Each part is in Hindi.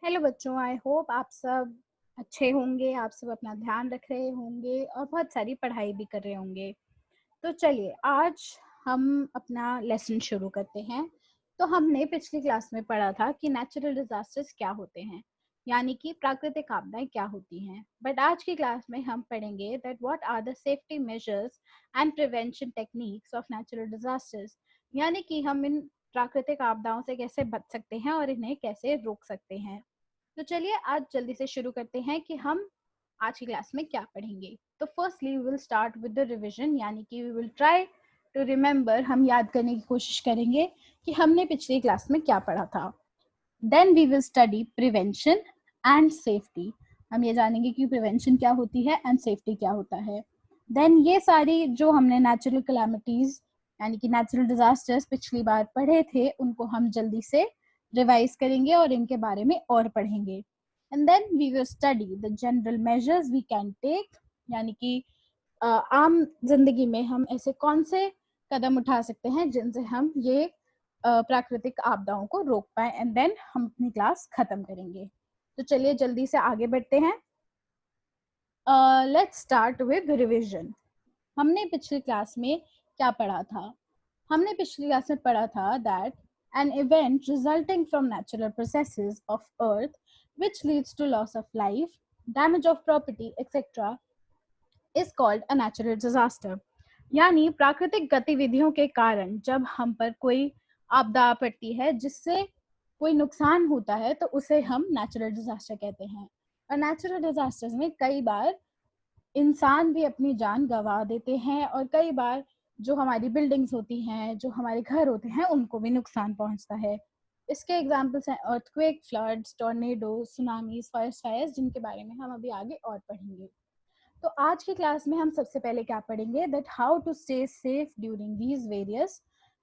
हेलो बच्चों, आई होप आप सब अच्छे होंगे। आप सब अपना ध्यान रख रहे होंगे और बहुत सारी पढ़ाई भी कर रहे होंगे। तो चलिए आज हम अपना लेसन शुरू करते हैं। तो हमने पिछली क्लास में पढ़ा था कि नेचुरल डिजास्टर्स क्या होते हैं, यानी कि प्राकृतिक आपदाएं क्या होती हैं। बट आज की क्लास में हम पढ़ेंगे that what are the safety measures and prevention techniques of natural disasters, यानी कि हम इन प्राकृतिक आपदाओं से कैसे बच सकते हैं और इन्हें कैसे रोक सकते हैं। तो चलिए आज जल्दी से शुरू करते हैं कि हम आज की क्लास में क्या पढ़ेंगे। तो firstly we will start with the revision, यानी कि we will try to remember, हम याद करने की कोशिश करेंगे कि हमने पिछली क्लास में क्या पढ़ा था। Then we will study prevention and safety, हम ये जानेंगे कि प्रिवेंशन क्या होती है एंड सेफ्टी क्या होता है। देन ये सारी जो हमने नेचुरल कैलामिटीज यानी कि नेचुरल डिजास्टर्स पिछली बार पढ़े थे उनको हम जल्दी से रिवाइज करेंगे और इनके बारे में और पढ़ेंगे। And then we will study the general measures we can take, यानी कि आम जिंदगी में हम ऐसे कौन से कदम उठा सकते हैं जिनसे हम ये प्राकृतिक आपदाओं को रोक पाए। एंड देन हम अपनी क्लास खत्म करेंगे। तो चलिए जल्दी से आगे बढ़ते हैं। Let's start with revision. हमने पिछली क्लास में क्या पढ़ा था? हमने पिछली क्लास में पढ़ा था that an event resulting from natural processes of earth which leads to loss of life, damage of property, etc. is called a natural disaster। यानी प्राकृतिक गतिविधियों के कारण जब हम पर कोई आपदा पड़ती है जिससे कोई नुकसान होता है तो उसे हम नेचुरल डिजास्टर कहते हैं। और नेचुरल डिजास्टर्स में कई बार इंसान भी अपनी जान गंवा देते हैं और कई बार जो हमारी बिल्डिंग्स होती हैं, जो हमारे घर होते हैं, उनको भी नुकसान पहुंचता है। इसके एग्जाम्पल्स हैं earthquake, floods, tornado, tsunamis, forest fires, जिनके बारे में हम अभी आगे और पढ़ेंगे। तो आज की क्लास में हम सबसे पहले क्या पढ़ेंगे that how to stay safe during these various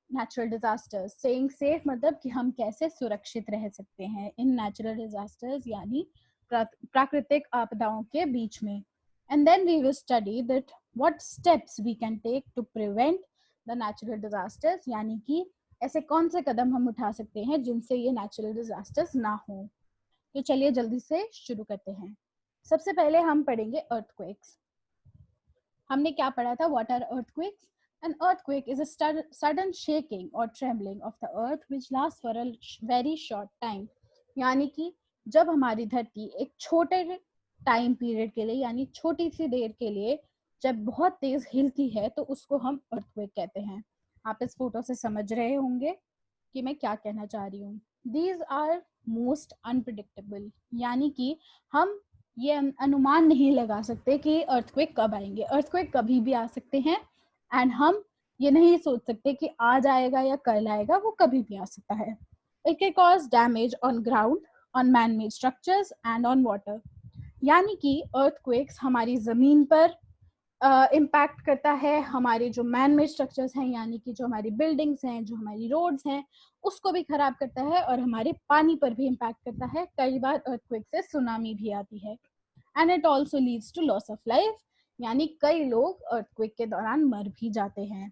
natural disasters. Staying safe मतलब कि हम कैसे सुरक्षित रह सकते हैं इन नेचुरल डिजास्टर्स यानी प्राकृतिक आपदाओं के बीच में। And then we will study that what steps we can take to prevent the natural disasters, यानी कि ऐसे कौन से कदम हम उठा सकते हैं जिनसे ये नेचुरल डिजास्टर्स ना हो। तो चलिए जल्दी से शुरू करते हैं। सबसे पहले हम पढ़ेंगे अर्थक्वेक्स। हमने क्या पढ़ा था? What are earthquakes? An earthquake is a sudden shaking or trembling of the earth which lasts for a very short time। यानी कि जब हमारी धरती एक छोटे टाइम पीरियड के लिए यानी छोटी सी देर के लिए जब बहुत तेज हिलती है तो उसको हम अर्थक्वेक कहते हैं। आप इस फोटो से समझ रहे होंगे कि मैं क्या कहना चाह रही हूँ। दीज आर मोस्ट अनप्रिडिक्टेबल, यानी कि हम ये अनुमान नहीं लगा सकते कि अर्थक्वेक कब आएंगे। अर्थक्वेक कभी भी आ सकते हैं एंड हम ये नहीं सोच सकते कि आज आएगा या कल आएगा, वो कभी भी आ सकता है। It can cause damage on ground, on man made structures and on water, यानी कि अर्थक्वेक्स हमारी जमीन पर इम्पैक्ट करता है, हमारे जो मैन मेड स्ट्रक्चर्स हैं यानी कि जो हमारी बिल्डिंग्स हैं, जो हमारी रोड्स हैं, उसको भी खराब करता है और हमारे पानी पर भी इम्पैक्ट करता है। कई बार अर्थक्वेक से सुनामी भी आती है। And it also leads to loss of life, यानी कई लोग अर्थक्वेक के दौरान मर भी जाते हैं।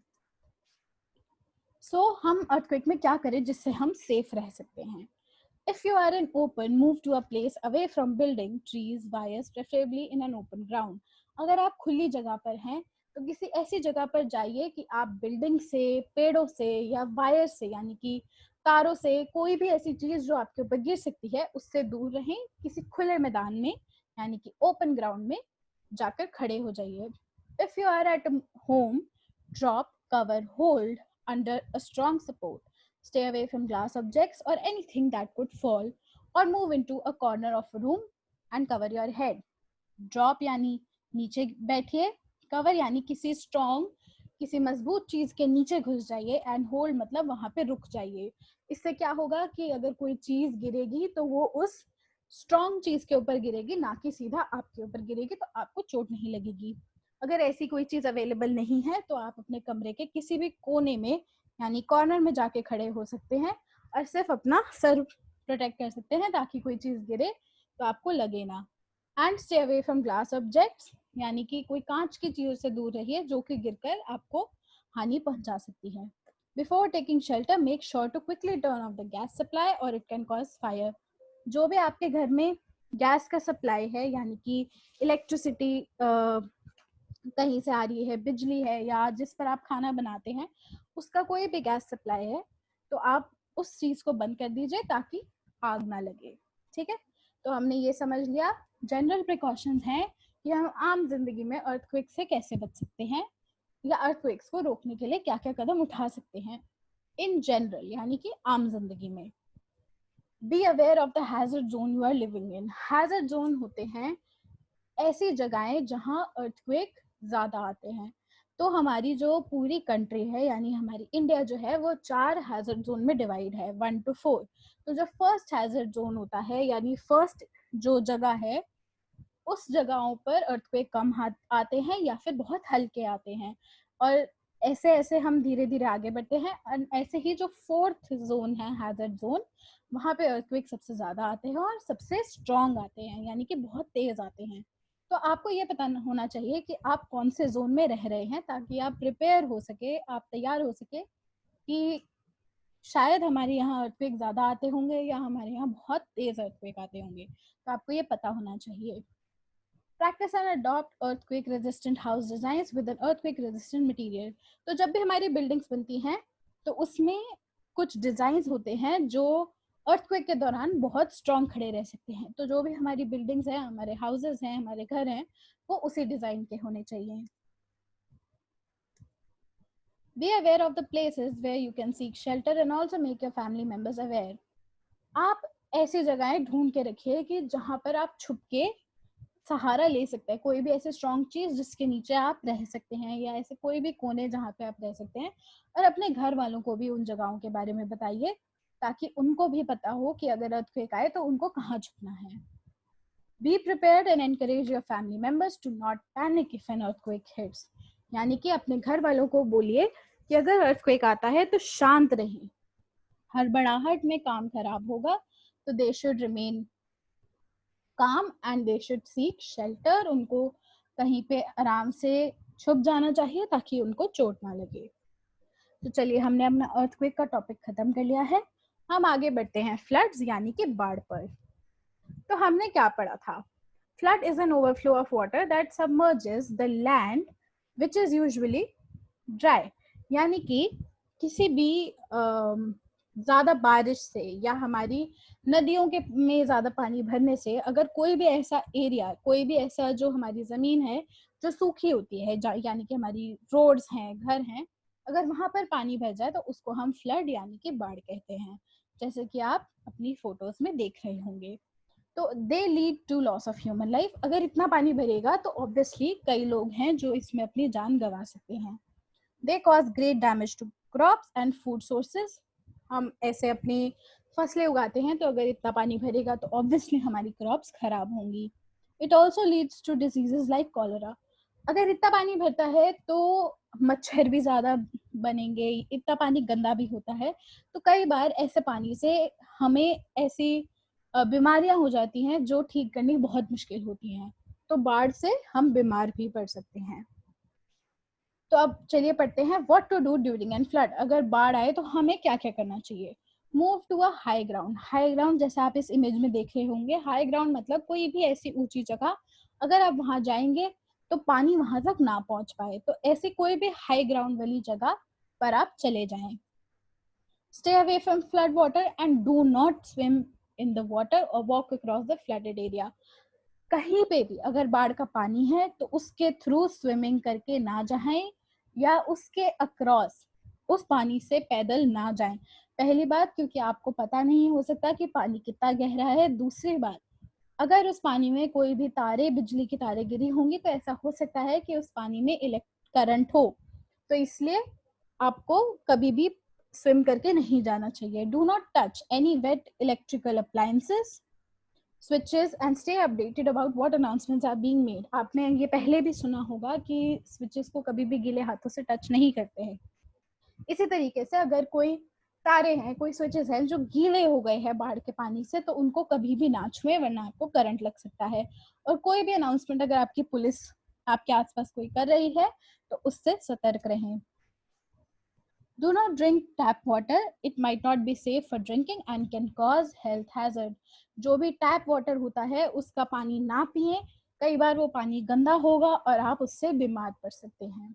सो हम अर्थक्वेक में क्या करें जिससे हम सेफ रह सकते हैं? If you are in open, move to a place away from building, trees, wires, preferably in an open ground। अगर आप खुली जगह पर हैं तो किसी ऐसी जगह पर जाइए कि आप बिल्डिंग से, पेड़ों से या वायर से यानी कि तारों से, कोई भी ऐसी चीज जो आपके ऊपर गिर सकती है उससे दूर रहें। किसी खुले मैदान में यानी कि ओपन ग्राउंड में जाकर खड़े हो जाइए। If you are at home, drop, cover, hold under a strong support। Stay away from glass objects or anything that could fall, or move into a corner of a room and cover your head। Drop यानी नीचे बैठिए, cover यानी किसी strong, किसी मजबूत चीज के नीचे घुस जाइए, एंड होल्ड मतलब वहां पे रुक जाइए। इससे क्या होगा कि अगर कोई चीज गिरेगी तो वो उस स्ट्रॉन्ग चीज के ऊपर गिरेगी, ना कि सीधा आपके ऊपर गिरेगी, तो आपको चोट नहीं लगेगी। अगर ऐसी कोई चीज अवेलेबल नहीं है तो आप अपने कमरे के किसी भी कोने में यानी कॉर्नर में जाके खड़े हो सकते हैं और सिर्फ अपना सर प्रोटेक्ट कर सकते हैं ताकि कोई चीज गिरे तो आपको लगे ना। And stay away from glass objects, यानी कि कोई कांच की चीज से दूर रहिए जो कि गिरकर आपको हानि पहुंचा सकती है। Before taking shelter, make sure to quickly turn off the gas supply और इट कैन कॉज फायर। जो भी आपके घर में गैस का सप्लाई है, यानी कि इलेक्ट्रिसिटी कहीं से आ रही है, बिजली है, या जिस पर आप खाना बनाते हैं उसका कोई भी गैस सप्लाई है, तो आप उस चीज को बंद कर दीजिए ताकि आग ना लगे। ठीक है, तो हमने ये समझ लिया जनरल प्रिकॉशंस हैं कि हम आम जिंदगी में अर्थक्वेक से कैसे बच सकते हैं, या अर्थक्वेक्स को रोकने के लिए क्या क्या कदम उठा सकते हैं इन जनरल, यानी कि आम जिंदगी में। Be aware of the hazard zone you are living in. Hazard zone होते हैं ऐसी जगहें जहां अर्थक्वेक ज्यादा आते हैं। तो हमारी जो पूरी कंट्री है, यानी हमारी इंडिया जो है, वो 4 हैजर्ड जोन में डिवाइड है, 1 to 4। तो जो फर्स्ट हैजर्ड जोन होता है, यानी फर्स्ट जो जगह है, उस जगहों पर अर्थक्वेक कम आते हैं या फिर बहुत हल्के आते हैं। और ऐसे ऐसे हम धीरे धीरे आगे बढ़ते हैं। और ऐसे ही जो फोर्थ जोन है, हैजर्ड जोन, वहां पे अर्थक्वेक सबसे ज्यादा आते हैं और सबसे स्ट्रॉन्ग आते हैं, यानी कि बहुत तेज आते हैं। तो आपको ये पता होना चाहिए कि आप कौन से जोन में रह रहे हैं, ताकि आप प्रिपेयर हो सके, आप तैयार हो सके कि शायद हमारे यहाँ अर्थक्वेक ज्यादा आते होंगे या हमारे यहाँ बहुत तेज अर्थक्वेक आते होंगे। तो आपको ये पता होना चाहिए। Practice and adopt earthquake resistant house designs with an earthquake resistant material। तो जब भी हमारी बिल्डिंग्स बनती हैं तो उसमें कुछ डिजाइन होते हैं जो अर्थक्वेक के दौरान बहुत स्ट्रॉन्ग खड़े रह सकते हैं। तो जो भी हमारी बिल्डिंग्स हैं, हमारे हाउसेस हैं, हमारे घर हैं, वो उसी डिजाइन के होने चाहिए। Be aware of the places where you can seek shelter and also make your family members aware। आप ऐसी जगहें ढूंढ के रखिए कि जहां पर आप छुप के सहारा ले सकते हैं, कोई भी ऐसे स्ट्रॉन्ग चीज जिसके नीचे आप रह सकते हैं, या ऐसे कोई भी कोने जहाँ पे आप रह सकते हैं। और अपने घर वालों को भी उन जगहों के बारे में बताइए, ताकि उनको भी पता हो कि अगर अर्थक्वेक आए तो उनको कहाँ छुपना है। Be prepared and encourage your family members to not panic if an earthquake hits. यानी कि अपने घर वालों को बोलिए कि अगर अर्थक्वेक आता है तो शांत रहें, हड़बड़ाहट में काम खराब होगा, तो दे शुड रिमेन काम and they should seek shelter. उनको कहीं पे आराम से छुप जाना चाहिए ताकि उनको चोट ना लगे। तो चलिए, हमने अपना अर्थक्वेक का टॉपिक खत्म कर लिया है। हम आगे बढ़ते हैं फ्लड्स यानी कि बाढ़ पर। तो हमने क्या पढ़ा था? Flood is an overflow of water that submerges the land which is usually dry. यानी कि किसी भी ज्यादा बारिश से या हमारी नदियों के में ज्यादा पानी भरने से, अगर कोई भी ऐसा एरिया, कोई भी ऐसा जो हमारी जमीन है जो सूखी होती है, यानी कि हमारी रोड्स हैं, घर हैं, अगर वहां पर पानी भर जाए तो उसको हम फ्लड यानी कि बाढ़ कहते हैं, जैसे कि आप अपनी फोटोज में देख रहे होंगे। तो they lead to loss of human life. अगर इतना पानी भरेगा तो ऑब्वियसली कई लोग हैं जो इसमें अपनी जान गंवा सकते हैं। They cause great damage to crops and food sources. हम ऐसे अपनी फसलें उगाते हैं, तो अगर इतना पानी भरेगा तो ऑब्वियसली हमारी क्रॉप्स खराब होंगी। It also leads to diseases like cholera. अगर इतना पानी भरता है तो मच्छर भी ज्यादा बनेंगे, इतना पानी गंदा भी होता है, तो कई बार ऐसे पानी से हमें ऐसी बीमारियां हो जाती हैं जो ठीक करनी बहुत मुश्किल होती हैं। तो बाढ़ से हम बीमार भी पड़ सकते हैं। तो अब चलिए पढ़ते हैं what to do during an flood. अगर बाढ़ आए तो हमें क्या क्या करना चाहिए? Move to a high ground. High ground जैसे आप इस इमेज में देख रहे होंगे, हाई ग्राउंड मतलब कोई भी ऐसी ऊंची जगह, अगर आप वहां जाएंगे तो पानी वहां तक ना पहुंच पाए, तो ऐसी कोई भी हाई ग्राउंड वाली जगह पर आप चले जाएं। Stay away from flood water and do not swim in the water और walk across the flooded area. कहीं पे भी अगर बाढ़ का पानी है तो उसके थ्रू स्विमिंग करके ना जाएं, या उसके अक्रॉस उस पानी से पैदल ना जाएं। पहली बात, क्योंकि आपको पता नहीं हो सकता कि पानी कितना गहरा है। दूसरी बात, अगर उस पानी में कोई भी तारे, बिजली की तारे गिरी होंगी तो ऐसा हो सकता है कि उस पानी में करंट हो। तो इसलिए आपको कभी भी स्विम करके नहीं जाना चाहिए। Do not touch any wet electrical appliances switches and stay updated about what announcements are being made। आपने ये पहले भी सुना होगा कि switches को कभी भी गीले हाथों से टच नहीं करते हैं। इसी तरीके से अगर कोई तारे हैं, कोई स्विचेस हैं जो गीले हो गए हैं बाढ़ के पानी से, तो उनको कभी भी ना छुए, वरना आपको करंट लग सकता है। और कोई भी अनाउंसमेंट अगर आपकी पुलिस आपके आसपास कोई कर रही है तो उससे सतर्क रहें। Do not drink tap water. It might not be safe for drinking and can cause health hazard. जो भी टैप वाटर होता है उसका पानी ना पिए, कई बार वो पानी गंदा होगा और आप उससे बीमार पड़ सकते हैं।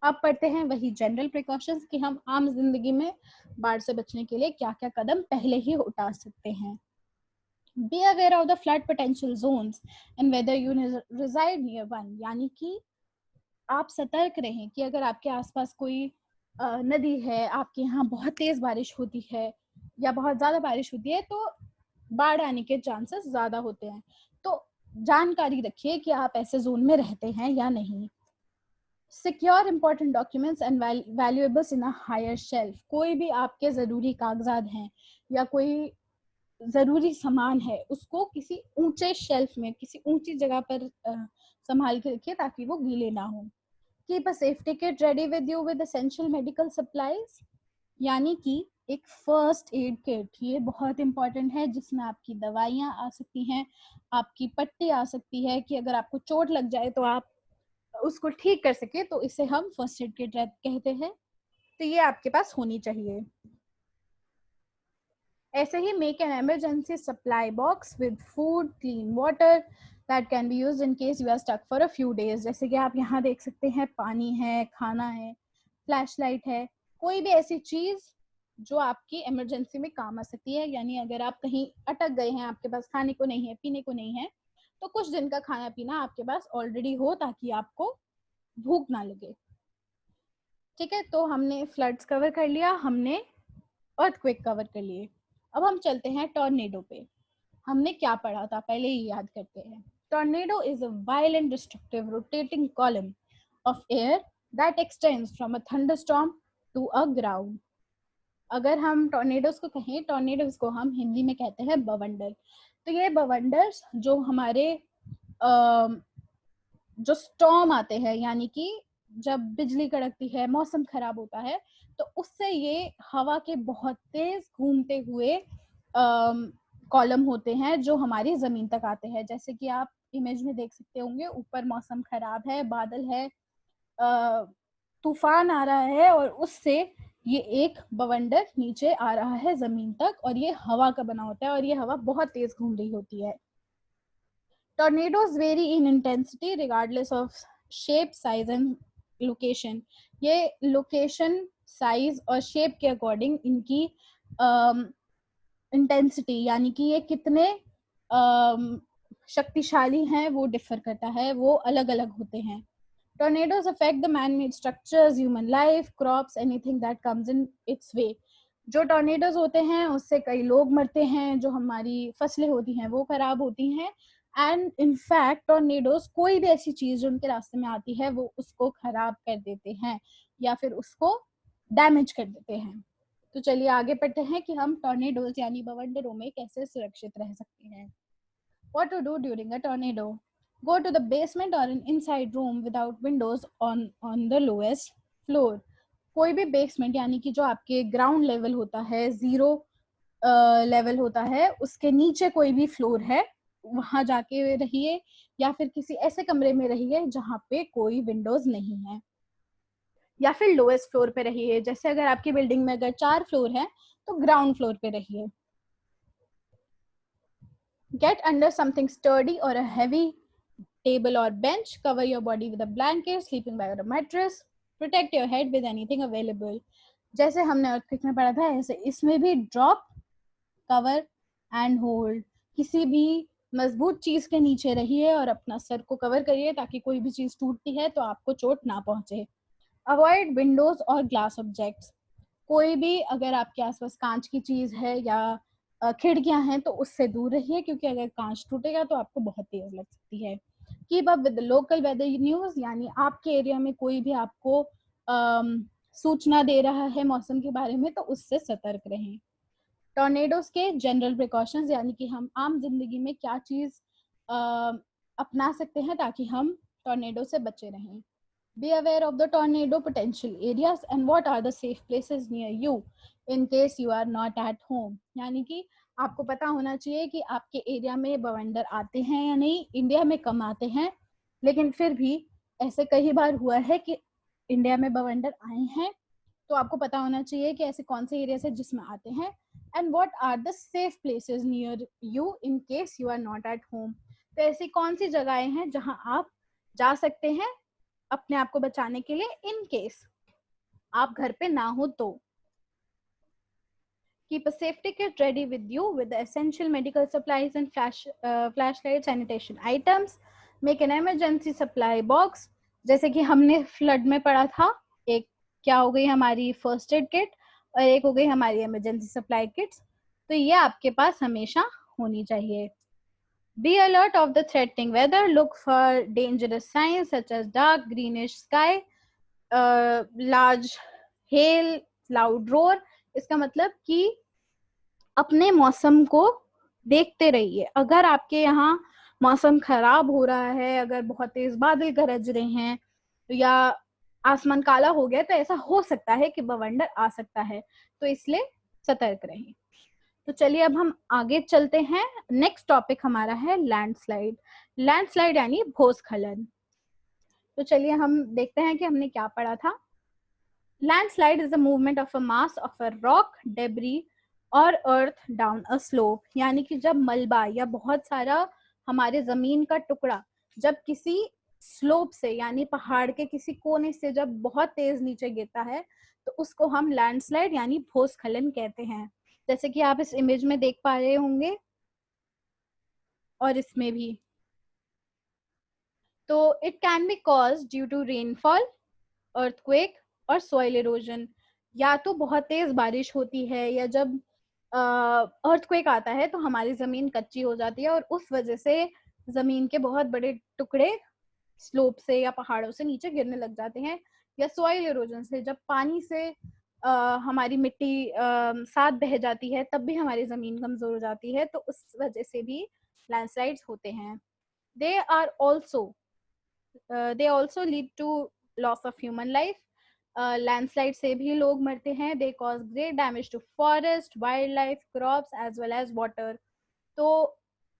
अब पढ़ते हैं वही जनरल प्रिकॉशंस कि हम आम जिंदगी में बाढ़ से बचने के लिए क्या क्या कदम पहले ही उठा सकते हैं। Be aware of the flood potential zones and whether you reside near one. यानी कि आप सतर्क रहें कि अगर आपके आसपास कोई नदी है, आपके यहाँ बहुत तेज बारिश होती है या बहुत ज्यादा बारिश होती है तो बाढ़ आने के चांसेस ज्यादा होते हैं। तो जानकारी रखिए कि आप ऐसे जोन में रहते हैं या नहीं। Secure important documents and valuables in a higher shelf. कोई भी आपके जरूरी कागजात हैं या कोई जरूरी सामान है उसको किसी ऊंचे शेल्फ में, किसी ऊंची जगह पर संभाल के रखिए ताकि वो गीले ना हो। Keep a safety kit ready with you with essential medical supplies. यानी कि एक फर्स्ट एड किट, ये बहुत इंपॉर्टेंट है जिसमें आपकी दवाइयाँ आ सकती हैं, आपकी पट्टी आ सकती है कि अगर आपको चोट लग जाए तो आप उसको ठीक कर सके, तो इसे हम फर्स्ट एड किट कहते हैं। तो ये आपके पास होनी चाहिए। ऐसे ही make an emergency supply box with food, clean water that can be used in case you are stuck for a few days. जैसे कि आप यहाँ देख सकते हैं, पानी है, खाना है, फ्लैश लाइट है, कोई भी ऐसी चीज जो आपकी इमरजेंसी में काम आ सकती है। यानी अगर आप कहीं अटक गए हैं, आपके पास खाने को नहीं है, पीने को नहीं है, तो कुछ दिन का खाना पीना आपके पास ऑलरेडी हो ताकि आपको भूख ना लगे। ठीक है, तो हमने फ्लड्स कवर कर लिया, हमने अर्थक्वेक कवर कर लिए। अब हम चलते हैं टॉर्नेडो पे। हमने क्या पढ़ा था पहले ही याद करते हैं। Tornado is a violent destructive rotating column of air that extends from a thunderstorm to a ground. अगर हम टॉर्नेडोज को कहें, टॉर्नेडोज को हम हिंदी में कहते हैं बवंडर। तो ये बवंडर्स जो हमारे जो स्टॉर्म आते हैं, यानी कि जब बिजली कड़कती है, मौसम खराब होता है, तो उससे ये हवा के बहुत तेज घूमते हुए कॉलम होते हैं जो हमारी जमीन तक आते हैं। जैसे कि आप इमेज में देख सकते होंगे, ऊपर मौसम खराब है, बादल है, तूफान आ रहा है और उससे ये एक बवंडर नीचे आ रहा है जमीन तक और ये हवा का बना होता है और ये हवा बहुत तेज घूम रही होती है। Tornadoes vary in intensity regardless of shape, size and location. ये location, size और shape के according इनकी intensity यानी कि ये कितने शक्तिशाली हैं वो differ करता है, वो अलग अलग होते हैं। Tornadoes affect the man-made structures, human life, crops, anything that comes in its way. जो टॉर्नेडोज होते हैं उससे कई लोग मरते हैं, जो हमारी फसलें होती हैं वो खराब होती हैं, एंड इनफैक्ट टॉर्नेडोज कोई भी ऐसी चीज जो उनके रास्ते में आती है वो उसको खराब कर देते हैं या फिर उसको डैमेज कर देते हैं। तो चलिए आगे बढ़ते हैं कि हम टॉर्नेडोज यानी बवंडरों में कैसे सुरक्षित रह सकते हैं। What to do during a tornado? Go to the basement or an inside room without windows on the lowest floor. कोई भी बेसमेंट यानी कि जो आपके ग्राउंड लेवल होता है, जीरो लेवल होता है, उसके नीचे कोई भी फ्लोर है वहां जाके रहिए या फिर किसी ऐसे कमरे में रहिए जहां पे कोई विंडोज नहीं है, या फिर लोएस्ट फ्लोर पे रहिए। जैसे अगर आपकी बिल्डिंग में अगर 4 फ्लोर है तो ग्राउंड फ्लोर पे रहिए। Get under something sturdy or a heavy table or bench. Cover your body with a blanket, sleeping bag or a mattress. Protect your head with anything available. जैसे हमने अर्थक्वेक में पढ़ा था ऐसे इसमें भी ड्रॉप, कवर एंड होल्ड। किसी भी मजबूत चीज के नीचे रहिए और अपना सर को कवर करिए ताकि कोई भी चीज टूटती है तो आपको चोट ना पहुंचे। अवॉइड विंडोज और ग्लास ऑब्जेक्ट्स। कोई भी अगर आपके आसपास कांच की चीज है या खिड़कियां हैं तो उससे दूर रहिए, क्योंकि अगर कांच टूटेगा तो आपको बहुत तेज लग सकती है। Keep up with local weather news, यानी आपके एरिया में कोई भी आपको सूचना दे रहा है मौसम के बारे में तो उससे सतर्क रहें। टॉर्नेडोज के जनरल प्रिकॉशंस, यानी कि हम आम जिंदगी में क्या चीज अपना सकते हैं ताकि हम टॉर्नेडो से बचे रहें। Be aware of the tornado potential areas and what are the safe places near you in case you are not at home. यानी कि आपको पता होना चाहिए कि आपके एरिया में बवंडर आते हैं या नहीं। इंडिया में कम आते हैं, लेकिन फिर भी ऐसे कई बार हुआ है कि इंडिया में बवंडर आए हैं तो आपको पता होना चाहिए कि ऐसे कौन से एरिया है जिसमें आते हैं। And what are the safe places near you in case you are not at home. तो ऐसी कौन सी जगहें हैं जहां आप जा सकते हैं अपने आप को बचाने के लिए इन केस आप घर पे ना हो तो। Keep a safety kit ready with you with the essential medical supplies and flashlight sanitation items. Make an emergency supply box. जैसे कि हमने फ्लड में पढ़ा था, एक क्या हो गई हमारी फर्स्ट एड किट और एक हो गई हमारी इमरजेंसी सप्लाई किट्स। तो ये आपके पास हमेशा होनी चाहिए। Be alert of the threatening weather. Look for dangerous signs such as dark greenish sky, large hail, loud roar. इसका मतलब कि अपने मौसम को देखते रहिए। अगर आपके यहाँ मौसम खराब हो रहा है, अगर बहुत तेज बादल गरज रहे हैं या आसमान काला हो गया, तो ऐसा हो सकता है कि बवंडर आ सकता है, तो इसलिए सतर्क रहें। तो चलिए अब हम आगे चलते हैं। नेक्स्ट टॉपिक हमारा है लैंडस्लाइड। लैंडस्लाइड यानी भूस्खलन। तो चलिए हम देखते हैं कि हमने क्या पढ़ा था। Landslide is the movement of a mass of a rock, debris और अर्थ डाउन अ स्लोप। यानी कि जब मलबा या बहुत सारा हमारे जमीन का टुकड़ा जब किसी स्लोप से यानी पहाड़ के किसी कोने से जब बहुत तेज नीचे गिरता है, तो उसको हम लैंडस्लाइड यानी भूस्खलन कहते हैं। जैसे कि आप इस इमेज में देख पा रहे होंगे और इसमें भी। तो it can be cause due to rainfall, earthquake और सॉइल इरोजन। या तो बहुत तेज बारिश होती है या जब अर्थक्वेक आता है तो हमारी जमीन कच्ची हो जाती है और उस वजह से जमीन के बहुत बड़े टुकड़े स्लोप से या पहाड़ों से नीचे गिरने लग जाते हैं। या सॉइल इरोजन से जब पानी से हमारी मिट्टी साथ बह जाती है तब भी हमारी जमीन कमजोर हो जाती है, तो उस वजह से भी लैंडस्लाइड्स होते हैं। They are also they also lead to loss of human life. Landslide से भी लोग मरते हैं। They cause great damage to forest, wild life, crops as well as water. तो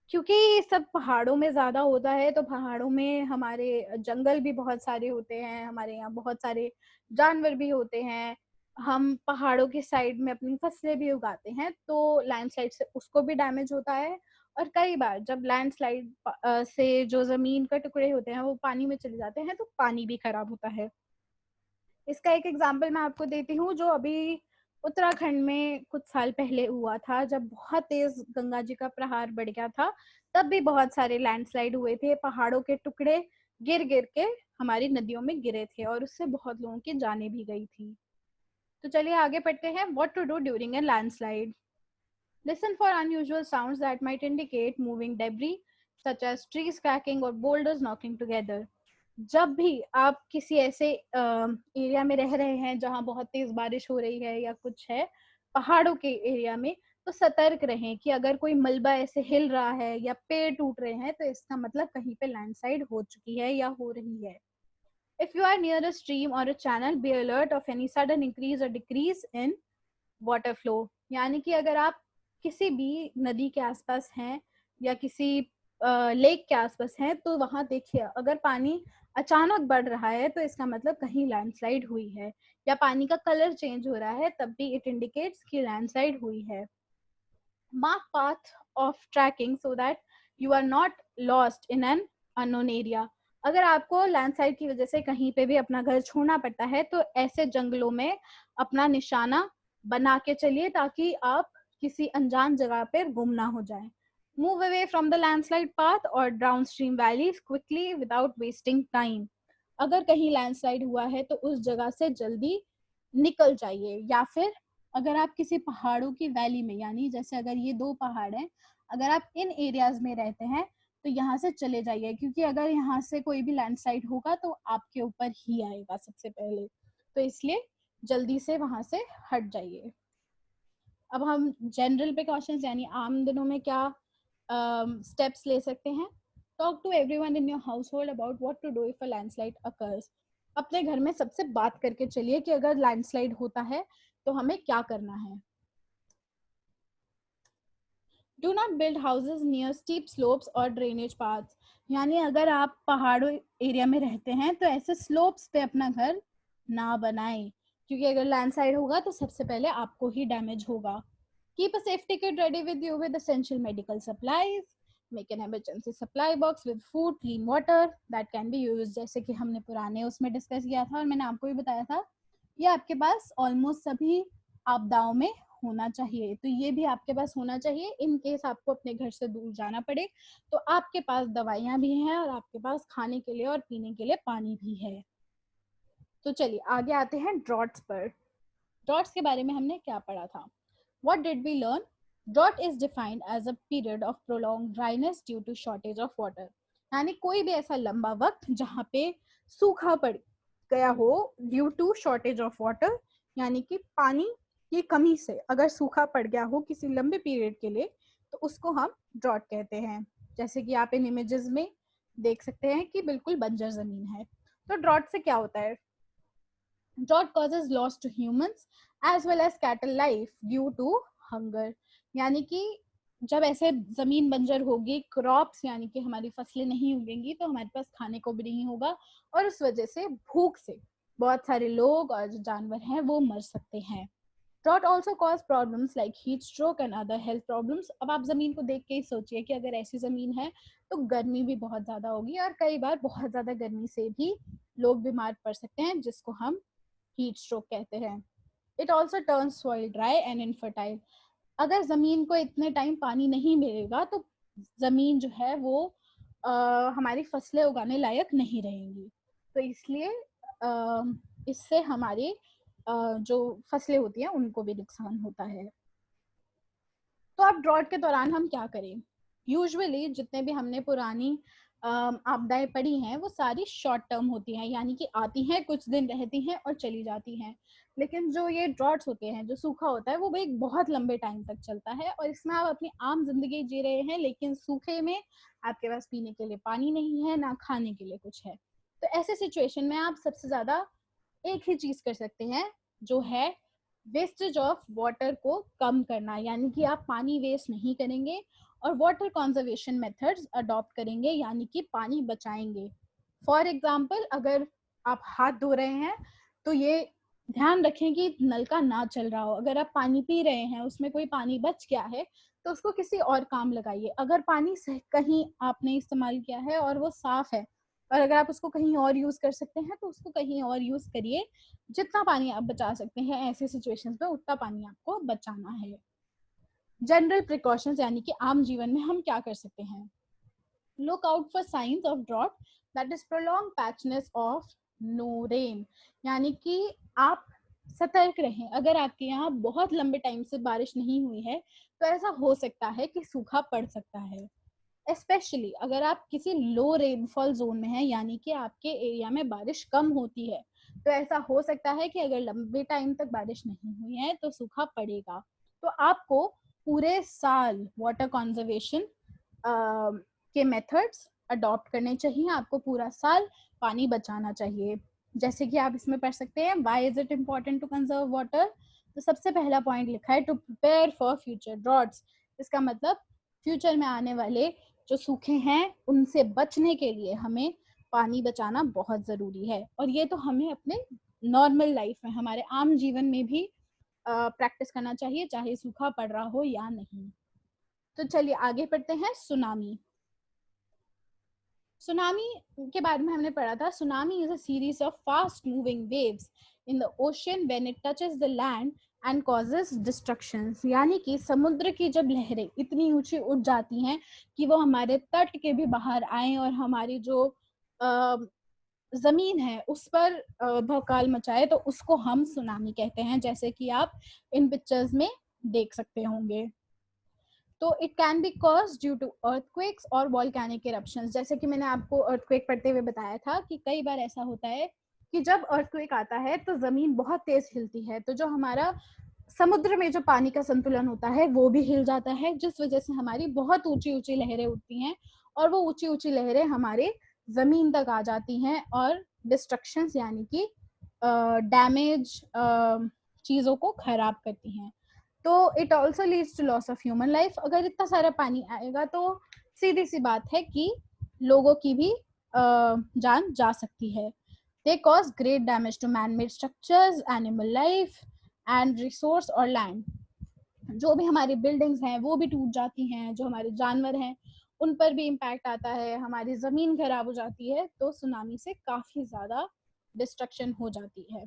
क्योंकि ये सब पहाड़ों में ज्यादा होता है, तो पहाड़ों में हमारे जंगल भी बहुत सारे होते हैं, हमारे यहाँ बहुत सारे जानवर भी होते हैं। हम पहाड़ों के साइड में अपनी फसलें भी उगाते हैं, तो लैंडस्लाइड से उसको भी डैमेज होता है। और कई बार जब लैंडस्लाइड से जो जमीन का टुकड़े होते हैं वो पानी में चले जाते हैं, तो पानी भी खराब होता है। इसका एक एग्जांपल मैं आपको देती हूँ, जो अभी उत्तराखंड में कुछ साल पहले हुआ था, जब बहुत तेज गंगा जी का प्रहार बढ़ गया था। तब भी बहुत सारे लैंडस्लाइड हुए थे, पहाड़ों के टुकड़े गिर गिर के हमारी नदियों में गिरे थे और उससे बहुत लोगों की जानें भी गई थी। तो चलिए आगे बढ़ते हैं। What to do during a landslide. Listen for unusual sounds that might indicate moving debris, such as trees cracking or boulders knocking together. जब भी आप किसी ऐसे एरिया में रह रहे हैं जहां बहुत तेज बारिश हो रही है या कुछ है पहाड़ों के एरिया में, तो सतर्क रहें कि अगर कोई मलबा ऐसे हिल रहा है या पेड़ टूट रहे हैं, तो इसका मतलब कहीं पे लैंडस्लाइड हो चुकी है या हो रही है। If you are near a stream or a channel, be alert of any sudden increase or decrease in water flow. यानी कि अगर आप किसी भी नदी के आसपास हैं या किसी लेक के आसपास हैं, तो वहां देखिए अगर पानी अचानक बढ़ रहा है तो इसका मतलब कहीं लैंडस्लाइड हुई है, या पानी का कलर चेंज हो रहा है तब भी इट इंडिकेट्स कि लैंडस्लाइड हुई है। Mark path of tracking so that you are not lost in an unknown area. अगर आपको लैंडस्लाइड की वजह से कहीं पे भी अपना घर छोड़ना पड़ता है, तो ऐसे जंगलों में अपना निशाना बना के चलिए ताकि आप किसी अनजान जगह पर गुम ना हो जाए। Move away from the landslide path और downstream valleys quickly without wasting time. अगर कहीं लैंडस्लाइड हुआ है तो उस जगह से जल्दी निकल जाइए, या फिर अगर आप किसी पहाड़ों की वैली में, यानी जैसे अगर ये दो पहाड़ हैं, अगर आप इन एरियाज में रहते हैं तो यहाँ से चले जाइए, क्योंकि अगर यहाँ से कोई भी लैंडस्लाइड होगा तो आपके ऊपर ही आएगा सबसे पहले, तो इसलिए जल्दी से वहां से हट जाइए। अब हम जनरल प्रिकॉशंस यानी आम दिनों में क्या स्टेप्स ले सकते हैं। Talk to everyone in your household about what to do if a landslide occurs. अपने घर में सबसे बात करके चलिए कि अगर लैंडस्लाइड होता है तो हमें क्या करना है। Do not build houses near steep slopes और ड्रेनेज पाथ्स। यानी अगर आप पहाड़ों एरिया में रहते हैं तो ऐसे स्लोप्स पे अपना घर ना बनाएं, क्योंकि अगर लैंडस्लाइड होगा तो सबसे पहले आपको ही डैमेज होगा। Keep a safety kit ready with you with essential medical supplies, make an emergency supply box with food, clean water that can B use, जैसे कि हमने पुराने उसमें डिस्कस किया था और मैंने आपको भी बताया था, ये आपके पास ऑलमोस्ट सभी आपदाओं में होना चाहिए। तो ये भी आपके पास होना चाहिए इन केस आपको अपने घर से दूर जाना पड़े तो आपके पास दवाइयाँ भी हैं और आपके पास खाने के लिए और पीने के लिए पानी भी है। तो चलिए आगे आते हैं ड्रॉट्स पर। ड्रॉट्स के बारे में हमने क्या पढ़ा था? What did we learn? Drought is defined as a period of prolonged dryness due to shortage of water. यानी कोई भी ऐसा लंबा वक्त जहाँ पे सूखा पड़ गया हो due to shortage of water, यानी कि पानी की कमी से अगर सूखा पड़ गया हो किसी लंबे पीरियड के लिए तो उसको हम ड्रॉट कहते हैं। जैसे कि आप इन इमेजेस में देख सकते हैं कि बिल्कुल बंजर जमीन है। तो ड्रॉट से क्या होता है? Drought causes loss to humans as well as cattle life due to hunger. यानी कि जब ऐसे जमीन बंजर होगी, क्रॉप्स यानी कि हमारी फसलें नहीं उगेंगी तो हमारे पास खाने को भी नहीं होगा और उस वजह से भूख से बहुत सारे लोग और जो जानवर हैं वो मर सकते हैं। Drought also cause problems like heat stroke and other health problems. अब आप जमीन को देख के ही सोचिए कि अगर ऐसी जमीन है तो गर्मी भी बहुत ज्यादा होगी और कई बार बहुत ज्यादा गर्मी से भी लोग बीमार पड़ सकते हैं जिसको हम हीट स्ट्रोक कहते हैं। It also turn soil dry and infertile. अगर जमीन को इतने टाइम पानी नहीं मिलेगा तो जमीन जो है वो हमारी फसलें उगाने लायक नहीं रहेंगी। तो इसलिए इससे हमारी जो फसलें होती हैं उनको भी नुकसान होता है। तो अब ड्रॉट के दौरान हम क्या करें? यूजुअली जितने भी हमने पुरानी आपदाएं पड़ी हैं वो सारी शॉर्ट टर्म होती हैं, यानी कि आती हैं कुछ दिन रहती हैं और चली जाती हैं। लेकिन जो ये ड्रॉट्स होते हैं, जो सूखा होता है, वो एक बहुत लंबे टाइम तक चलता है और इसमें आप अपनी आम जिंदगी जी रहे हैं लेकिन सूखे में आपके पास पीने के लिए पानी नहीं है, ना खाने के लिए कुछ है। तो ऐसे सिचुएशन में आप सबसे ज्यादा एक ही चीज कर सकते हैं जो है वेस्टेज ऑफ वाटर को कम करना, यानी कि आप पानी वेस्ट नहीं करेंगे और वाटर कंजर्वेशन मेथड्स अडॉप्ट करेंगे, यानी कि पानी बचाएंगे। फॉर एग्जाम्पल अगर आप हाथ धो रहे हैं तो ये ध्यान रखें कि नलका ना चल रहा हो। अगर आप पानी पी रहे हैं उसमें कोई पानी बच गया है तो उसको किसी और काम लगाइए। अगर पानी कहीं आपने इस्तेमाल किया है और वो साफ है और अगर आप उसको कहीं और यूज कर सकते हैं तो उसको कहीं और यूज करिए। जितना पानी आप बचा सकते हैं ऐसे सिचुएशंस में उतना पानी आपको बचाना है। जनरल प्रिकॉशंस यानी कि आम जीवन में हम क्या कर सकते हैं? Look out for signs of drought, that is prolonged patchiness of no rain, यानी कि आप सतर्क रहें। अगर आपके यहाँ बहुत लंबे टाइम से बारिश नहीं हुई है तो ऐसा हो सकता है कि सूखा पड़ सकता है। स्पेशली अगर आप किसी लो रेनफॉल जोन में हैं, यानी कि आपके एरिया में बारिश कम होती है, तो ऐसा हो सकता है कि अगर लंबे टाइम तक बारिश नहीं हुई है तो सूखा पड़ेगा। तो आपको पूरे साल वाटर कंजर्वेशन के मेथड्स अडॉप्ट करने चाहिए। आपको पूरा साल पानी बचाना चाहिए। जैसे कि आप इसमें पढ़ सकते हैं, why is it important to conserve water. तो सबसे पहला पॉइंट लिखा है to prepare for future droughts. इसका मतलब फ्यूचर में आने वाले जो सूखे हैं उनसे बचने के लिए हमें पानी बचाना बहुत जरूरी है। और ये तो हमें अपने नॉर्मल लाइफ में, हमारे आम जीवन में भी प्रैक्टिस करना चाहिए, चाहे सूखा पड़ रहा हो या नहीं। तो चलिए आगे पढ़ते हैं। सुनामी। सुनामी के बारे में हमने पढ़ा था, tsunami is a series of fast moving waves in the ocean when it touches the land and causes destructions. यानी कि समुद्र की जब लहरें इतनी ऊंची उठ जाती हैं कि वो हमारे तट के भी बाहर आए और हमारी जो जमीन है उस पर भौकाल मचाए, तो उसको हम सुनामी कहते हैं, जैसे कि आप इन पिक्चर्स में देख सकते होंगे। तो it can be cause due to earthquakes और वॉल्केनिक इरप्शंस। जैसे कि मैंने आपको अर्थक्वेक पढ़ते हुए बताया था कि कई बार ऐसा होता है कि जब अर्थक्वेक आता है तो जमीन बहुत तेज हिलती है, तो जो हमारा समुद्र में जो पानी का संतुलन होता है वो भी हिल जाता है, जिस वजह से हमारी बहुत ऊंची ऊंची लहरें उठती हैं और वो ऊंची ऊंची लहरें हमारे जमीन तक आ जाती हैं और डिस्ट्रक्शंस यानी कि डैमेज चीजों को खराब करती हैं। तो it also leads to loss of human life. अगर इतना सारा पानी आएगा तो सीधी सी बात है कि लोगों की भी जान जा सकती है। They cause great damage to man-made structures, animal life and resource और land. जो भी हमारी बिल्डिंग्स हैं वो भी टूट जाती हैं, जो हमारे जानवर हैं उन पर भी इम्पैक्ट आता है, हमारी ज़मीन खराब हो जाती है, तो सुनामी से काफ़ी ज़्यादा डिस्ट्रक्शन हो जाती है.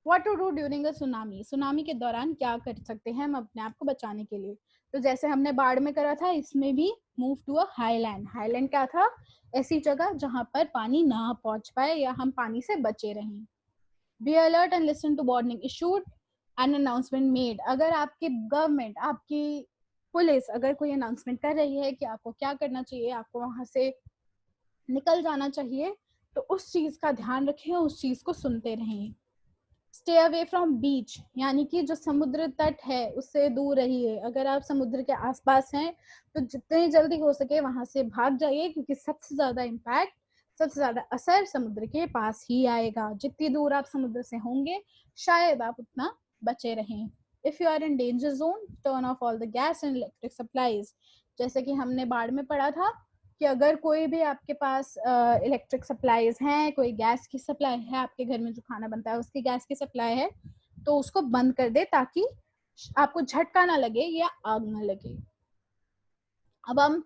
What to do during a tsunami. Tsunami के दौरान क्या कर सकते हैं हम अपने आप को बचाने के लिए. तो जैसे हमने बाढ़ में करा था, इसमें भी move to a highland. Highland क्या था? ऐसी जगह जहां पर पानी ना पहुंच पाए या हम पानी से बचे रहें. Be alert and listen to warning issued and announcement made. अगर आपकी गवर्नमेंट, आपकी पुलिस अगर कोई अनाउंसमेंट कर रही है कि आपको क्या करना चाहिए, आपको वहां से निकल जाना चाहिए, तो उस चीज का ध्यान रखें, उस चीज को सुनते रहें. स्टे अवे फ्रॉम बीच, यानी कि जो समुद्र तट है उससे दूर रहिए. अगर आप समुद्र के आसपास हैं तो जितनी जल्दी हो सके वहां से भाग जाइए, क्योंकि सबसे ज्यादा इम्पैक्ट, सबसे ज्यादा असर समुद्र के पास ही आएगा. जितनी दूर आप समुद्र से होंगे शायद आप उतना बचे रहें. If you are in danger zone, turn off all the gas and electric supplies. जैसे कि हमने बाढ़ में पढ़ा था कि अगर कोई भी आपके पास इलेक्ट्रिक सप्लाईज हैं, कोई गैस की सप्लाई है, आपके घर में जो खाना बनता है उसकी गैस की सप्लाई है, तो उसको बंद कर दे ताकि आपको झटका ना लगे या आग ना लगे. अब हम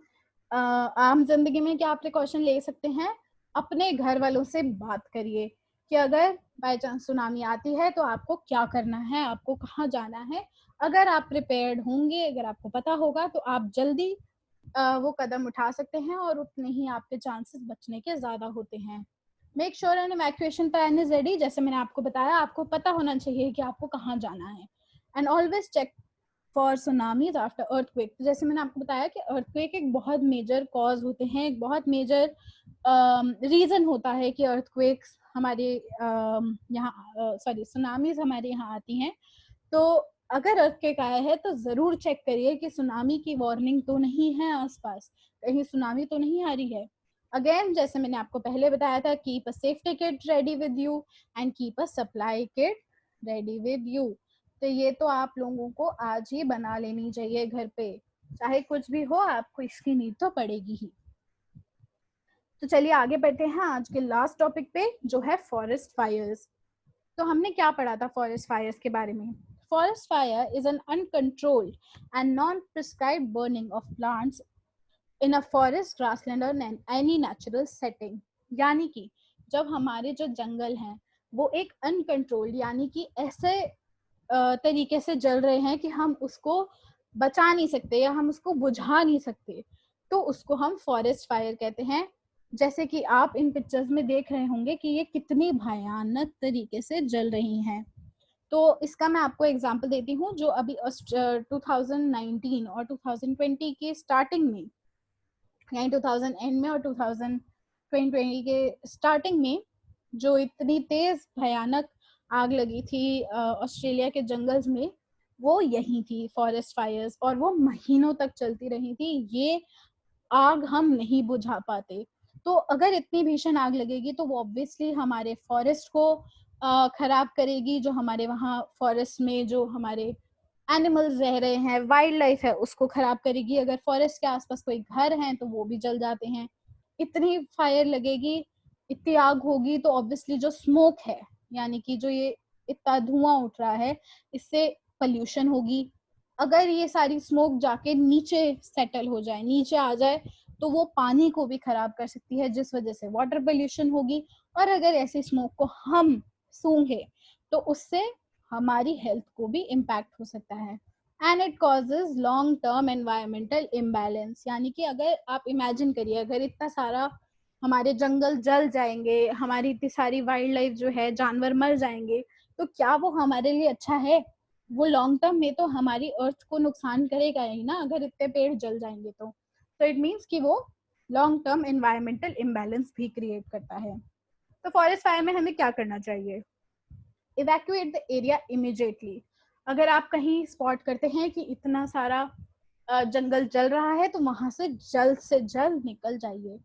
आम जिंदगी में क्या प्रिकॉशन ले सकते हैं? अपने घर वालों से बात करिए कि अगर बाय चांस सुनामी आती है तो आपको क्या करना है, आपको कहाँ जाना है. अगर आप प्रिपेयर्ड होंगे, अगर आपको पता होगा, तो आप जल्दी वो कदम उठा सकते हैं और उतने ही आपके चांसेस बचने के ज्यादा होते हैं. Make sure an evacuation plan is ready. जैसे मैंने आपको बताया, आपको पता होना चाहिए कि आपको कहाँ जाना है. And always check for tsunamis after earthquake. जैसे मैंने आपको बताया कि अर्थक्वेक एक बहुत मेजर कॉज होते हैं, एक बहुत मेजर रीजन होता है कि अर्थक्वेक्स हमारे यहाँ सुनामीज हमारे यहाँ आती हैं. तो अगर अर्थक्वेक आया है तो जरूर चेक करिए कि सुनामी की वार्निंग तो नहीं है आसपास, कहीं सुनामी तो नहीं आ रही है. अगेन, जैसे मैंने आपको पहले बताया था, keep a safety kit ready with you and keep a supply kit ready with you. तो ये तो आप लोगों को आज ही बना लेनी चाहिए घर पे. चाहे कुछ भी हो, आपको इसकी नीड तो पड़ेगी ही. तो चलिए आगे बढ़ते हैं आज के लास्ट टॉपिक पे, जो है फॉरेस्ट फायर्स. तो हमने क्या पढ़ा था फॉरेस्ट फायर्स के बारे में? Forest fire is an uncontrolled and non prescribed burning of plants in a forest, grassland और एनी नेचुरल सेटिंग. यानी कि जब हमारे जो जंगल हैं वो एक अनकंट्रोल्ड, यानी कि ऐसे तरीके से जल रहे हैं कि हम उसको बचा नहीं सकते या हम उसको बुझा नहीं सकते, तो उसको हम फॉरेस्ट फायर कहते हैं. जैसे कि आप इन पिक्चर्स में देख रहे होंगे कि ये कितनी भयानक तरीके से जल रही हैं. तो इसका मैं आपको एग्जांपल देती हूँ. जो अभी 2019 और 2020 के स्टार्टिंग में, यानी 2000 एंड में और 2020 के स्टार्टिंग में जो इतनी तेज भयानक आग लगी थी ऑस्ट्रेलिया के जंगल्स में, वो यही थी फॉरेस्ट फायर्स, और वो महीनों तक चलती रही थी. ये आग हम नहीं बुझा पाते. तो अगर इतनी भीषण आग लगेगी तो वो ऑब्वियसली हमारे फॉरेस्ट को खराब करेगी. जो हमारे वहाँ फॉरेस्ट में जो हमारे एनिमल्स रह रहे हैं, वाइल्ड लाइफ है, उसको खराब करेगी. अगर फॉरेस्ट के आसपास कोई घर हैं तो वो भी जल जाते हैं. इतनी फायर लगेगी, इतनी आग होगी, तो ऑब्वियसली जो स्मोक है, यानी कि जो ये इतना धुआं उठ रहा है, इससे पॉल्यूशन होगी. अगर ये सारी स्मोक जाके नीचे सेटल हो जाए, नीचे आ जाए, तो वो पानी को भी खराब कर सकती है, जिस वजह से वाटर पोल्यूशन होगी. और अगर ऐसी स्मोक को हम सूंघे तो उससे हमारी हेल्थ को भी इम्पैक्ट हो सकता है. And it causes long term environmental imbalance. यानी कि अगर आप इमेजिन करिए, अगर इतना सारा हमारे जंगल जल जाएंगे, हमारी इतनी सारी वाइल्ड लाइफ जो है, जानवर मर जाएंगे, तो क्या वो हमारे लिए अच्छा है? वो लॉन्ग टर्म में तो हमारी अर्थ को नुकसान करेगा ही ना, अगर इतने पेड़ जल जाएंगे तो इट मीन्स कि वो लॉन्ग टर्म एनवायरमेंटल इम्बैलेंस भी क्रिएट करता है. तो फॉरेस्ट फायर में हमें क्या करना चाहिए? Evacuate the area immediately. अगर आप कहीं स्पॉट करते हैं कि इतना सारा जंगल जल रहा है, तो वहां से जल्द निकल जाइए.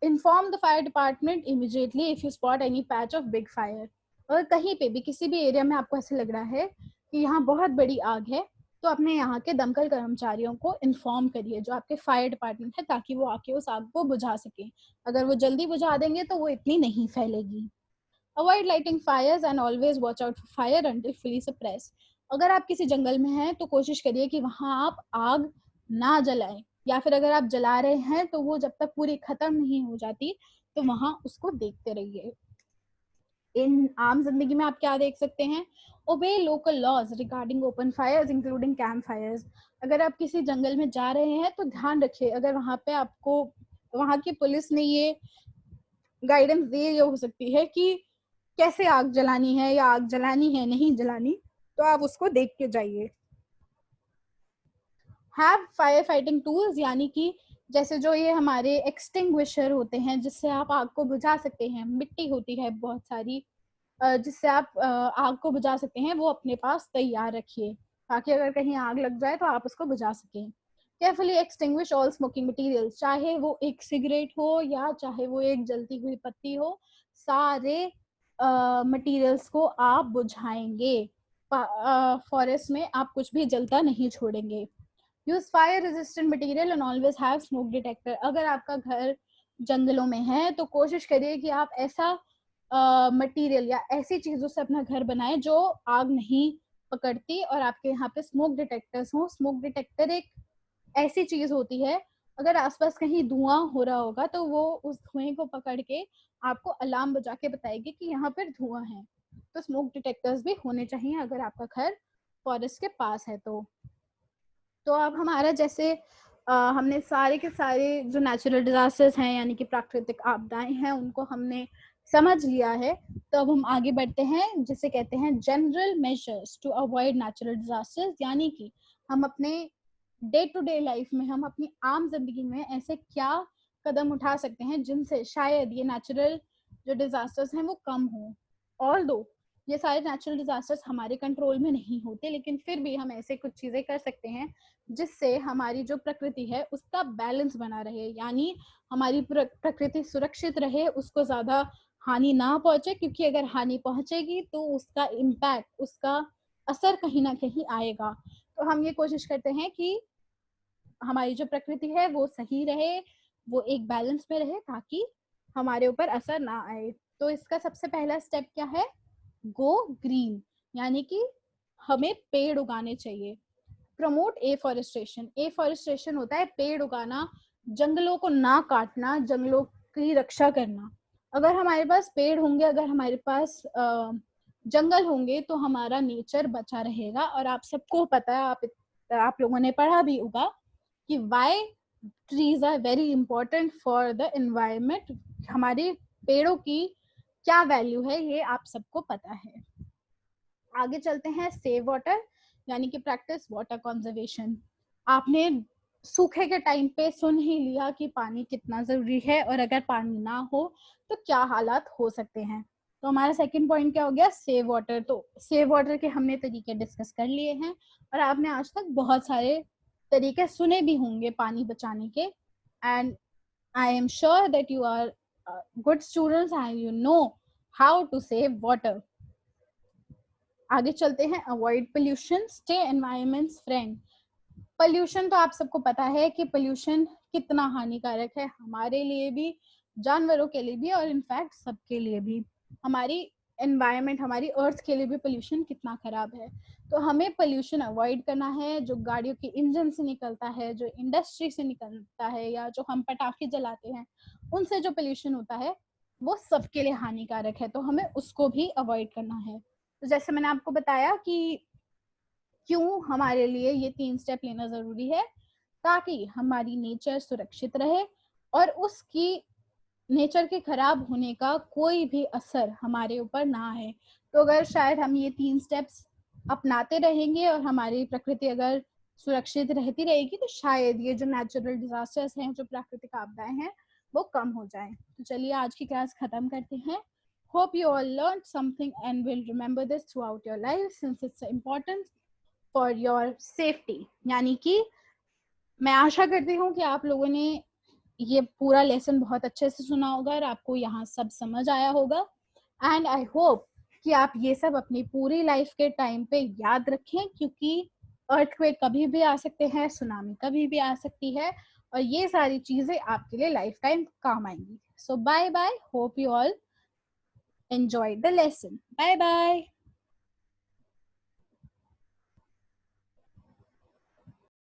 Inform the fire department immediately if you spot any patch of big fire. अगर कहीं पे भी किसी भी एरिया में आपको ऐसे लग रहा है कि यहाँ बहुत बड़ी आग है, तो अपने यहाँ के दमकल कर्मचारियों को इन्फॉर्म करिए, जो आपके फायर डिपार्टमेंट है, ताकि वो आके उस आग को बुझा सके. अगर वो जल्दी बुझा देंगे तो वो इतनी नहीं फैलेगी. Avoid lighting fires and always watch out for fire until fully suppressed. अगर आप किसी जंगल में हैं तो कोशिश करिए कि वहां आप आग ना जलाएं, या फिर अगर आप जला रहे हैं तो वो जब तक पूरी खत्म नहीं हो जाती तो वहां उसको देखते रहिए। इन आम जिंदगी में आप क्या देख सकते हैं? Obey local laws regarding open fires including camp fires. अगर आप किसी जंगल में जा रहे हैं तो ध्यान रखिए, अगर वहां पे आपको वहां की पुलिस ने ये गाइडेंस दी, ये हो सकती है कि कैसे आग जलानी है या आग जलानी है नहीं जलानी, तो आप उसको देख के जाइए। हैव फायर फाइटिंग टूल्स, यानी कि जैसे जो ये हमारे एक्सटिंग्विशर होते हैं जिससे आप आग को बुझा सकते हैं, मिट्टी होती है बहुत सारी जिससे आप आग को बुझा सकते हैं, वो अपने पास तैयार रखिए ताकि अगर कहीं आग लग जाए तो आप उसको बुझा सकें। Carefully extinguish all smoking materials, चाहे वो एक सिगरेट हो या चाहे वो एक जलती हुई पत्ती हो, सारे मटेरियल्स को आप बुझाएंगे। फॉरेस्ट में आप कुछ भी जलता नहीं छोड़ेंगे। Use fire resistant material and always have smoke detector. अगर आपका घर जंगलों में है तो कोशिश करिए कि आप ऐसा मटेरियल या ऐसी चीजों से अपना घर बनाए जो आग नहीं पकड़ती, और आपके यहाँ पे स्मोक डिटेक्टर्स हो। स्मोक डिटेक्टर एक ऐसी चीज होती है, अगर आसपास कहीं धुआं हो रहा होगा तो वो उस धुएं को पकड़ के आपको अलार्म बजा के बताएगी कि यहाँ पर धुआं है। तो स्मोक डिटेक्टर्स भी होने चाहिए अगर आपका घर फॉरेस्ट के पास है तो अब हमारा जैसे हमने सारे के सारे जो नेचुरल डिजास्टर्स हैं यानी कि प्राकृतिक आपदाएं हैं उनको हमने समझ लिया है। तो अब हम आगे बढ़ते हैं जिसे कहते हैं general measures to avoid natural disasters, यानी कि हम अपने डे टू डे लाइफ में, हम अपनी आम जिंदगी में ऐसे क्या कदम उठा सकते हैं जिनसे शायद ये नेचुरल जो डिजास्टर्स हैं वो कम हो। ऑल्दो ये सारे नेचुरल डिजास्टर्स हमारे कंट्रोल में नहीं होते, लेकिन फिर भी हम ऐसे कुछ चीजें कर सकते हैं जिससे हमारी जो प्रकृति है उसका बैलेंस बना रहे, यानी हमारी प्रकृति सुरक्षित रहे, उसको ज्यादा हानि ना पहुंचे, क्योंकि अगर हानि पहुंचेगी तो उसका इम्पैक्ट, उसका असर कहीं ना कहीं आएगा। तो हम ये कोशिश करते हैं कि हमारी जो प्रकृति है वो सही रहे, वो एक बैलेंस में रहे ताकि हमारे ऊपर असर ना आए। तो इसका सबसे पहला स्टेप क्या है? गो ग्रीन, यानी कि हमें पेड़ उगाने चाहिए। प्रमोट एफॉरेस्टेशन, एफॉरेस्टेशन होता है पेड़ उगाना, जंगलों को ना काटना, जंगलों की रक्षा करना। अगर हमारे पास पेड़ होंगे, अगर हमारे पास जंगल होंगे तो हमारा नेचर बचा रहेगा। और आप सबको पता है, आप लोगों ने पढ़ा भी होगा कि why trees are very important for the environment. हमारे पेड़ों की क्या वैल्यू है ये आप सबको पता है। आगे चलते हैं, सेव वाटर यानी कि प्रैक्टिस वाटर कंजर्वेशन। आपने सूखे के टाइम पे सुन ही लिया कि पानी कितना जरूरी है, और अगर पानी ना हो तो क्या हालात हो सकते हैं। तो हमारा सेकंड पॉइंट क्या हो गया? Save water. तो सेव वाटर के हमने तरीके डिस्कस कर लिए हैं, और आपने आज तक बहुत सारे तरीके सुने भी होंगे पानी बचाने के। And I am sure that you are good students and you know how to save water. आगे चलते हैं, avoid pollution, stay environment friend. Pollution तो आप सबको पता है कि पोल्यूशन कितना हानिकारक है हमारे लिए भी, जानवरों के लिए भी, और इनफैक्ट सबके लिए भी। हमारी एनवायरमेंट, हमारी अर्थ के लिए भी पोल्यूशन कितना खराब है। तो हमें पोल्यूशन अवॉइड करना है। जो गाड़ियों के इंजन से निकलता है, जो इंडस्ट्री से निकलता है, या जो हम पटाखे जलाते हैं उनसे जो पोल्यूशन होता है वो सबके लिए हानिकारक है, तो हमें उसको भी अवॉइड करना है। तो जैसे मैंने आपको बताया कि क्यों हमारे लिए ये 3 स्टेप लेना जरूरी है, ताकि हमारी नेचर सुरक्षित रहे और उसकी नेचर के खराब होने का कोई भी असर हमारे ऊपर ना आए। तो अगर शायद हम ये 3 स्टेप्स अपनाते रहेंगे और हमारी प्रकृति अगर सुरक्षित रहती रहेगी तो शायद ये जो नेचुरल डिजास्टर्स हैं, जो प्राकृतिक आपदाएं हैं, वो कम हो जाएं। तो चलिए आज की क्लास खत्म करते हैं। Hope you all learned something and will remember this throughout your life since it's important for your safety। यानी कि मैं आशा करती हूँ कि आप लोगों ने ये पूरा लेसन बहुत अच्छे से सुना होगा और आपको यहाँ सब समझ आया होगा। एंड आई होप कि आप ये सब अपनी पूरी लाइफ के टाइम पे याद रखें, क्योंकि अर्थक्वेक कभी भी आ सकते हैं, सुनामी कभी भी आ सकती है, और ये सारी चीजें आपके लिए लाइफ टाइम काम आएंगी। So bye bye, hope you all enjoy the lesson. Bye bye.